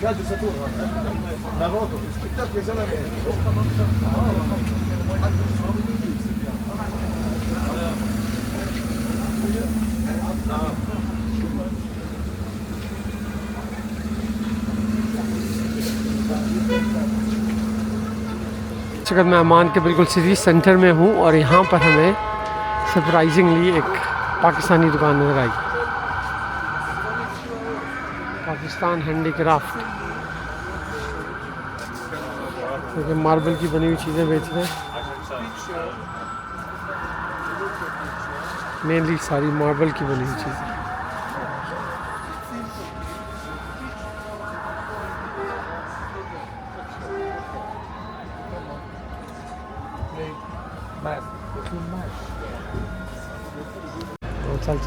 كاد يسافرها ناروتو استكتاب يا زلمه अगर मैं अमान के बिल्कुल सिटी सेंटर में हूँ और यहाँ पर हमें सरप्राइजिंगली एक पाकिस्तानी दुकान नज़र आई। पाकिस्तान हैंडीक्राफ्ट, क्योंकि मार्बल की बनी हुई चीज़ें बेच रहे हैं, मेनली सारी मार्बल की बनी हुई चीज़ें। चल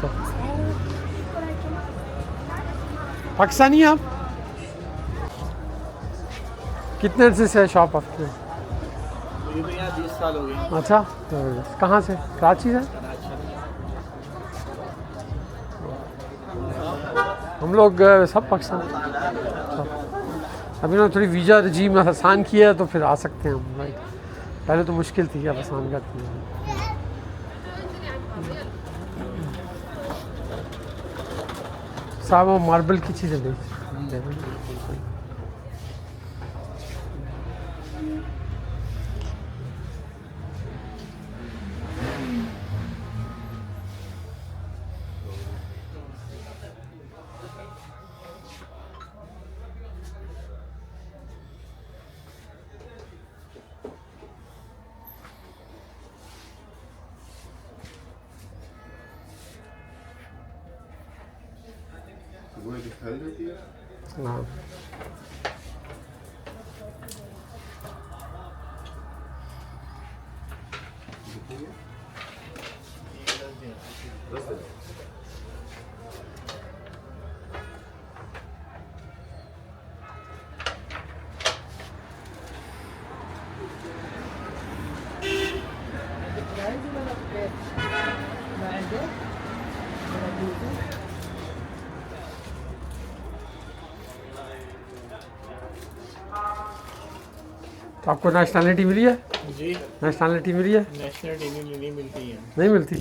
पाकिस्तानी हैं आप? कितने अर्से से है शॉप आपकी? मुझे तो यहाँ 20 साल हो गए। अच्छा, कहाँ से? कराची से? हम लोग सब पाकिस्तान। अभी ना थोड़ी वीज़ा रजीम आसान किया है तो फिर आ सकते हैं हम, राइट। पहले तो मुश्किल थी, अब आसान करती है। साहब वो मार्बल की चीज़ें बेच। हाँ, तो आपको नेशनलिटी मिली है? जी, नेशनलिटी मिली है? नेशनलिटी नहीं मिलती है। नहीं मिलती।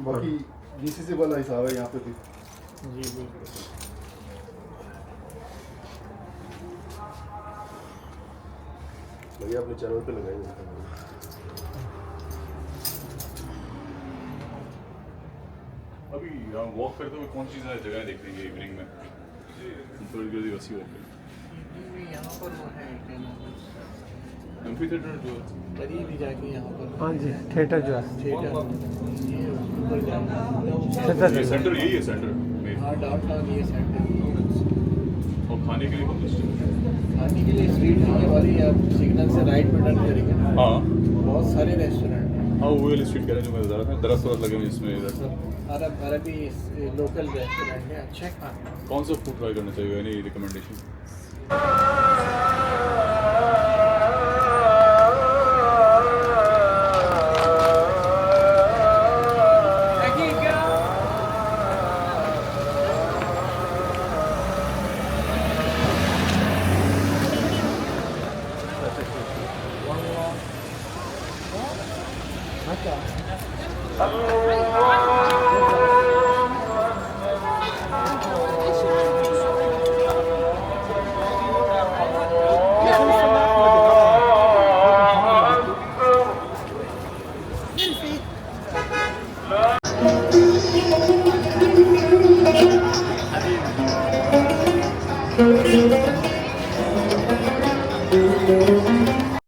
बाकी जीसीसी वाला हिसाब है यहाँ पे भी। जी बिल्कुल। भैया अपने चैनल पे लगाइए। अभी हम वॉक करते हुए कौन सी जगह देख लेंगे इवनिंग में? थोड़ी जल्दी वैसी वॉक करें। यहाँ पर वो है एम्फी थिएटर जो करीब ही जाके यहाँ पर। हाँ जी, थिएटर जो है, थिएटर ये ऊपर जाना थिएटर ये सेंटर यही है सेंटर में। हाँ, डाउनटाउन ये सेंटर। और खाने के लिए कौन सा स्ट्रीट? खाने के लिए स्ट्रीट है ये वाली, आप सिग्नल से राइट में टर्न करेंगे ना, हाँ बहुत सारे रेस्टोरेंट हैं। हाँ, वो वाली स्ट्रीट कह रहे हैं जो मैं बता रहा था, दरअसल लगे हुए इसमें इधर। अरबी लोकल रेस्टोरेंट है, अच्छे खाने। कौन सा फूड ट्राई करना चाहिए? Any recommendation? अच्छा